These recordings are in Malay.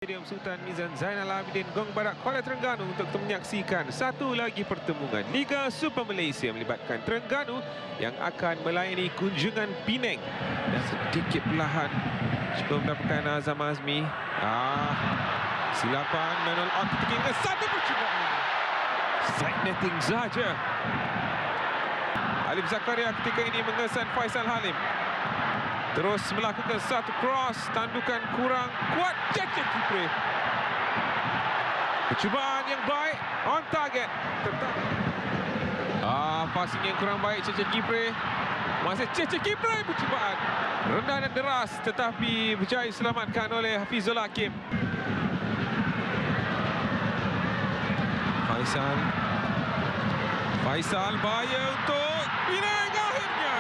Stadium Sultan Mizan Zainal Abidin Gong Badak Kuala Terengganu untuk menyaksikan satu lagi pertemuan Liga Super Malaysia melibatkan Terengganu yang akan melayani kunjungan Penang. Dan sedikit perlahan cuba mendapatkan Azam Azmi. Silapan manual out ketika satu percubaan. Side netting saja. Alif Zakaria ketika ini mengesan Faisal Halim. Terus melakukan satu cross, tandukan kurang kuat Cece Kipre. Percubaan yang baik, on target. Passing yang kurang baik Cece Kipre. Masih Cece Kipre percubaan. Rendah dan deras tetapi berjaya diselamatkan oleh Hafizul Hakim. Faisal bahaya untuk Penang akhirnya.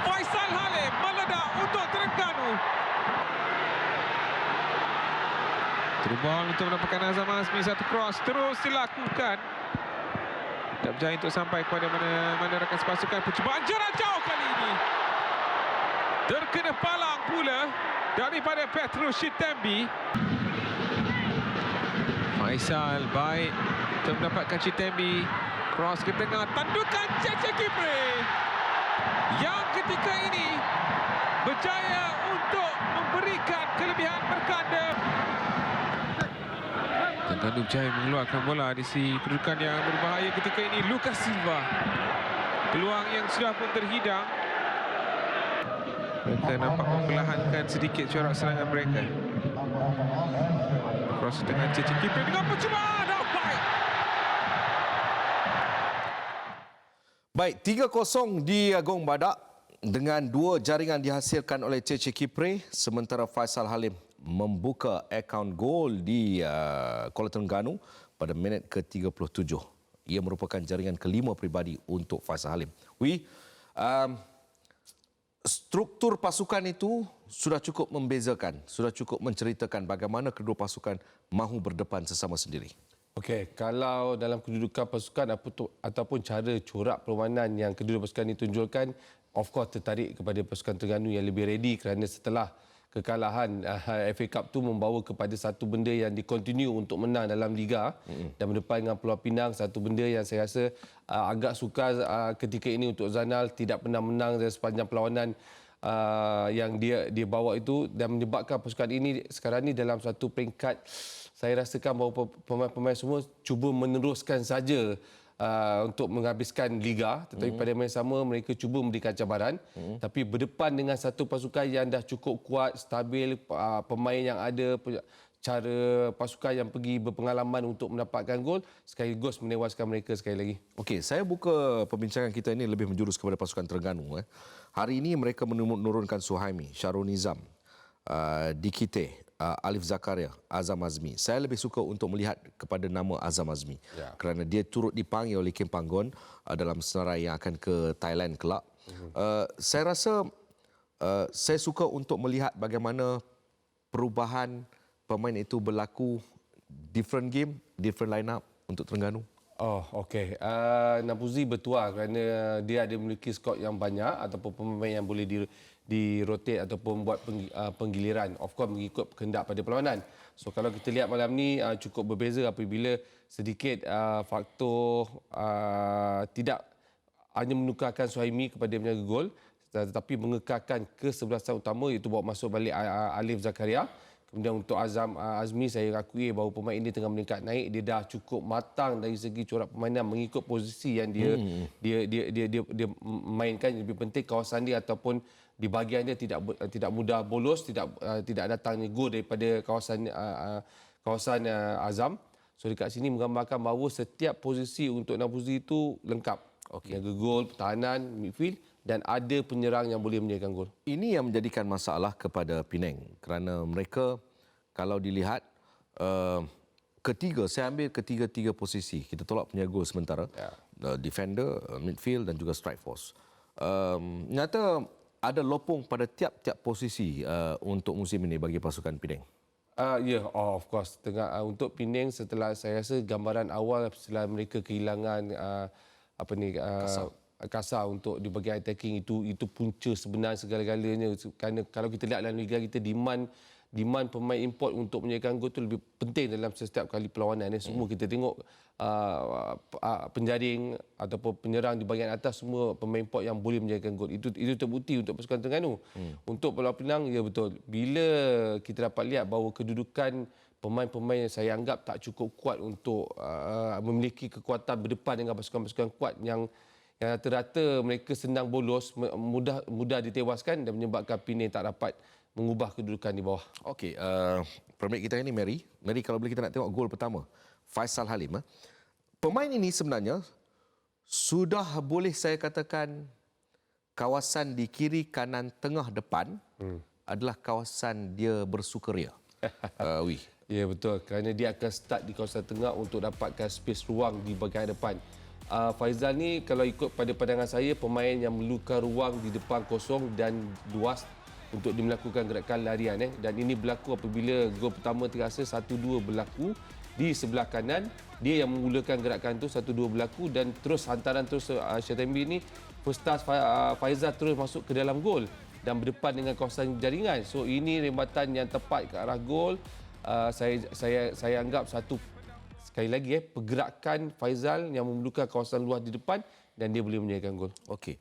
Faisal Halim meledak untuk Terengganu. Terubah untuk mendapatkan Azam Azmi, satu cross terus dilakukan. Tak berjaya untuk sampai kepada mana rakan sepasukan. Percubaan jarak jauh kali ini. Terkena palang pula daripada Petrus Chitembi. Faisal baik untuk mendapatkan Chitembi. Cross ke tengah, tandukan Cece Kipre yang ketika ini berjaya untuk memberikan kelebihan berkanda. Terengganu berjaya mengeluarkan bola di si kedudukan yang berbahaya ketika ini. Lucas Silva, peluang yang sudah pun terhidang. Mereka nampak memperlahankan sedikit corak serangan mereka. Cross dengan Cece Kipre dengan percubaan. Baik, 3-0 di Gong Badak dengan dua jaringan dihasilkan oleh Cece Kipre, sementara Faisal Halim membuka akaun gol di Kuala Terengganu pada minit ke-37. Ia merupakan jaringan kelima peribadi untuk Faisal Halim. Struktur pasukan itu sudah cukup membezakan, sudah cukup menceritakan bagaimana kedua pasukan mahu berdepan sesama sendiri. Okey, kalau dalam kedudukan pasukan ataupun cara corak permainan yang kedua pasukan ini tunjukkan, of course tertarik kepada pasukan Terengganu yang lebih ready kerana setelah kekalahan FA Cup tu membawa kepada satu benda yang dikontinue untuk menang dalam Liga dan berdepan dengan Pulau Pinang, satu benda yang saya rasa agak sukar ketika ini untuk Zainal, tidak pernah menang dari sepanjang perlawanan yang dia bawa itu dan menyebabkan pasukan ini sekarang ni dalam satu peringkat. Saya rasakan bahawa pemain-pemain semua cuba meneruskan saja untuk menghabiskan Liga, tetapi pada masa sama mereka cuba memberikan cabaran. Tapi berdepan dengan satu pasukan yang dah cukup kuat, stabil, pemain yang ada, cara pasukan yang pergi berpengalaman untuk mendapatkan gol, sekaligus menewaskan mereka sekali lagi. Okey, saya buka perbincangan kita ini lebih menjurus kepada pasukan Terengganu. Hari ini mereka menurunkan Suhaimi, Syarul Nizam, Dikite, Alif Zakaria, Azam Azmi. Saya lebih suka untuk melihat kepada nama Azam Azmi kerana dia turut dipanggil oleh Kim Panggon dalam senarai yang akan ke Thailand kelak. Saya rasa saya suka untuk melihat bagaimana perubahan pemain itu berlaku, different game, different line up untuk Terengganu. Oh, okey. Napuzi bertuah kerana dia ada memiliki skor yang banyak ataupun pemain yang boleh di-rotate ataupun buat penggiliran. Of course, mengikut kehendak pada perlawanan. So, kalau kita lihat malam ni cukup berbeza apabila sedikit faktor tidak hanya menukarkan Suhaimi kepada menjaga gol, tetapi mengekalkan kesebelasan utama iaitu bawa masuk balik Alif Zakaria. Kemudian untuk Azam Azmi, saya akui bahawa pemain ini tengah meningkat naik. Dia dah cukup matang dari segi corak permainan mengikut posisi yang dia mainkan. Yang lebih penting kawasan dia ataupun di bahagian dia tidak mudah bolos, tidak datangnya gol daripada kawasan Azam. So dekat sini menggambarkan bahawa setiap posisi untuk Napuzi itu lengkap. Jaga gol, pertahanan, midfield dan ada penyerang yang boleh menjadikan gol. Ini yang menjadikan masalah kepada Penang kerana mereka kalau dilihat saya ambil ketiga-tiga posisi. Kita tolak penjaga gol sementara. Defender, midfield dan juga strike force. Nyata ada lopong pada tiap-tiap posisi untuk musim ini bagi pasukan Penang. Of course. Untuk Penang, setelah saya rasa gambaran awal setelah mereka kehilangan Kasar untuk di bahagian attacking itu punca sebenar segala-galanya. Kerana kalau kita lihat dalam liga kita, demand demand pemain import untuk menyediakan gol itu lebih penting dalam setiap kali perlawanan. Semua kita tengok penjaring ataupun penyerang di bahagian atas semua pemain import yang boleh menyediakan gol. Itu terbukti untuk pasukan Terengganu. Untuk Pulau Pinang, ya betul. Bila kita dapat lihat bahawa kedudukan pemain-pemain yang saya anggap tak cukup kuat untuk memiliki kekuatan berdepan dengan pasukan-pasukan kuat yang rata-rata mereka senang bolos, mudah ditewaskan dan menyebabkan Penang tak dapat mengubah kedudukan di bawah. Okey, permit kita ini Mary. Mary, kalau boleh kita nak tengok gol pertama. Faisal Halim. Pemain ini sebenarnya sudah boleh saya katakan kawasan di kiri, kanan, tengah, depan adalah kawasan dia bersukaria. Wih. Ya betul, kerana dia akan start di kawasan tengah untuk dapatkan space ruang di bahagian depan. Faizal ni kalau ikut pada pandangan saya pemain yang memerlukan ruang di depan kosong dan luas untuk dia melakukan gerakan larian dan ini berlaku apabila gol pertama terasa 1-2 berlaku di sebelah kanan, dia yang memulakan gerakan tu 1-2 berlaku dan terus hantaran terus Syatembi ni first touch Faizal terus masuk ke dalam gol dan berdepan dengan kawasan jaringan. So ini rembatan yang tepat ke arah gol. Saya anggap satu sekali lagi pergerakan Faizal yang memerlukan kawasan luas di depan dan dia boleh menyediakan gol. Okey.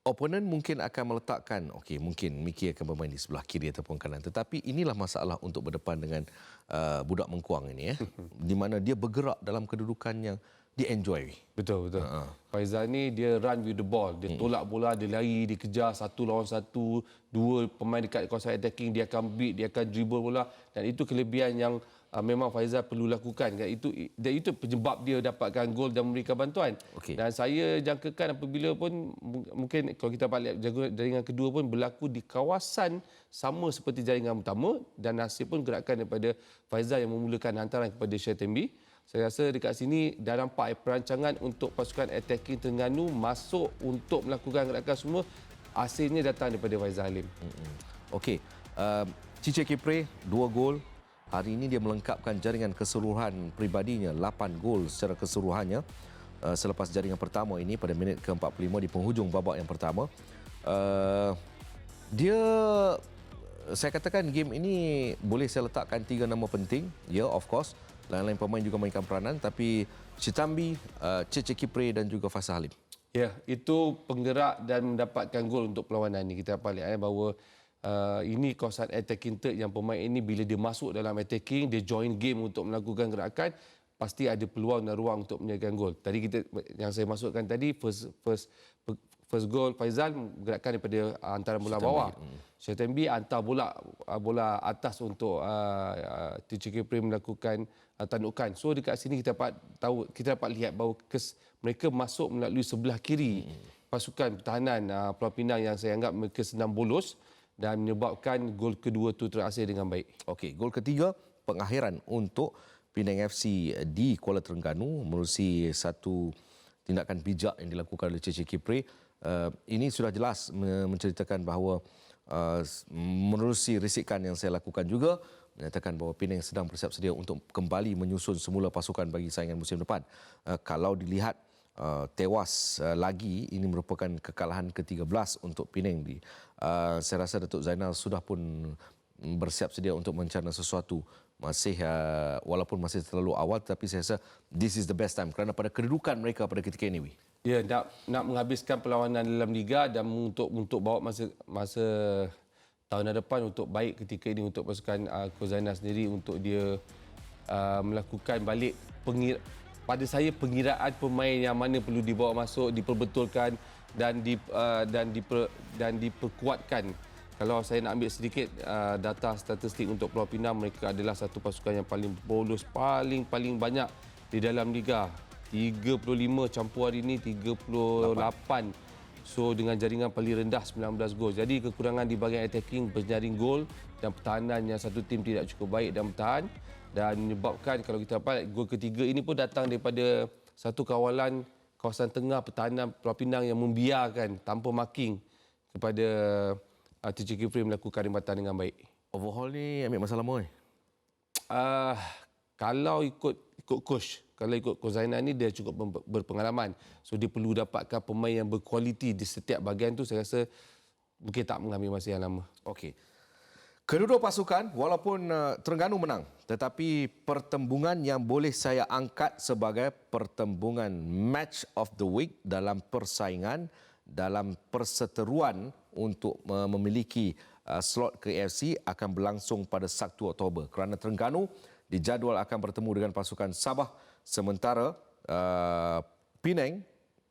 Oponen mungkin akan meletakkan, mungkin Miki akan bermain di sebelah kiri ataupun kanan. Tetapi inilah masalah untuk berdepan dengan budak Mengkuang ini. Di mana dia bergerak dalam kedudukan yang dia enjoy. Betul. Faizal ni dia run with the ball. Dia tolak bola, dia lari, dia kejar satu lawan satu. Dua pemain dekat kawasan attacking, dia akan beat, dia akan dribble bola. Dan itu kelebihan yang memang Faizal perlu lakukan. Itu penyebab dia dapatkan gol dan memberikan bantuan. Dan saya jangkakan apabila pun mungkin kalau kita dapat lihat jaringan kedua pun berlaku di kawasan sama seperti jaringan pertama dan hasil pun gerakan daripada Faizal yang memulakan hantaran kepada Syatembi. Saya rasa dekat sini dah nampak perancangan untuk pasukan attacking Terengganu masuk untuk melakukan gerakan semua. Hasilnya datang daripada Faizal Halim. Okey. Cice Kipre 2 gol. Hari ini dia melengkapkan jaringan keseluruhan peribadinya 8 gol secara keseluruhannya selepas jaringan pertama ini pada minit ke-45 di penghujung babak yang pertama. Saya katakan game ini boleh saya letakkan 3 nama penting. Ya, of course. Lain-lain pemain juga mainkan peranan tapi Syatembi, Cice Kipre dan juga Faisal Halim. Ya, itu penggerak dan mendapatkan gol untuk perlawanan ini. Kita dapat lihat bahawa ini kawasan attacking third yang pemain ini bila dia masuk dalam attacking, dia join game untuk melakukan gerakan, pasti ada peluang dan ruang untuk menyediakan gol. Tadi yang saya masukkan tadi first goal Faizal gerakan daripada hantaran bola bawah. Syatembi hantar bola atas untuk Cice Kipre melakukan tandukan. So dekat sini kita dapat lihat bahawa mereka masuk melalui sebelah kiri pasukan pertahanan Pulau Pinang yang saya anggap mereka senang bolos dan menyebabkan gol kedua itu terhasil dengan baik. Okey, gol ketiga pengakhiran untuk Penang FC di Kuala Terengganu menerusi satu tindakan bijak yang dilakukan oleh Cice Kipre. Ini sudah jelas menceritakan bahawa menerusi risikan yang saya lakukan juga menyatakan bahawa Penang sedang bersiap sedia untuk kembali menyusun semula pasukan bagi saingan musim depan. Kalau dilihat tewas lagi, ini merupakan kekalahan ke-13 untuk Penang. Saya rasa Datuk Zainal sudah pun bersiap sedia untuk mencana sesuatu. Walaupun masih terlalu awal, tapi saya rasa this is the best time kerana pada kedudukan mereka pada ketika ini. Ya, nak menghabiskan perlawanan dalam liga dan untuk bawa masa tahun depan untuk baik ketika ini untuk pasukan Coach Zainal sendiri untuk dia melakukan balik pada saya pengiraan pemain yang mana perlu dibawa masuk, diperbetulkan dan diperkuatkan. Kalau saya nak ambil sedikit data statistik untuk Pulau Pinang, mereka adalah satu pasukan yang paling bolos paling banyak di dalam liga. 35 campur hari ini 38. So dengan jaringan paling rendah 19 gol. Jadi kekurangan di bahagian attacking berjaring gol dan pertahanan yang satu tim tidak cukup baik dan bertahan dan menyebabkan kalau kita dapat gol ketiga ini pun datang daripada satu kawasan tengah pertahanan Pulau Pinang yang membiarkan tanpa marking kepada Cice Kipre melakukan rembatan dengan baik. Overhaul ni ambil masa lama Kalau ikut coach, kalau ikut Coach Zainal ni dia cukup berpengalaman. So dia perlu dapatkan pemain yang berkualiti di setiap bahagian tu, saya rasa mungkin tak mengambil masa yang lama. Okey. Kedua-dua pasukan walaupun Terengganu menang, tetapi pertembungan yang boleh saya angkat sebagai pertembungan match of the week dalam persaingan, dalam perseteruan untuk memiliki slot ke AFC akan berlangsung pada 1 Oktober kerana Terengganu dijadual akan bertemu dengan pasukan Sabah, sementara Penang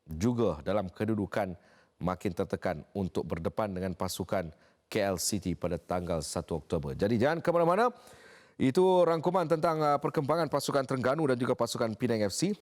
juga dalam kedudukan makin tertekan untuk berdepan dengan pasukan KL City pada tanggal 1 Oktober. Jadi jangan ke mana-mana. Itu rangkuman tentang perkembangan pasukan Terengganu dan juga pasukan Penang FC.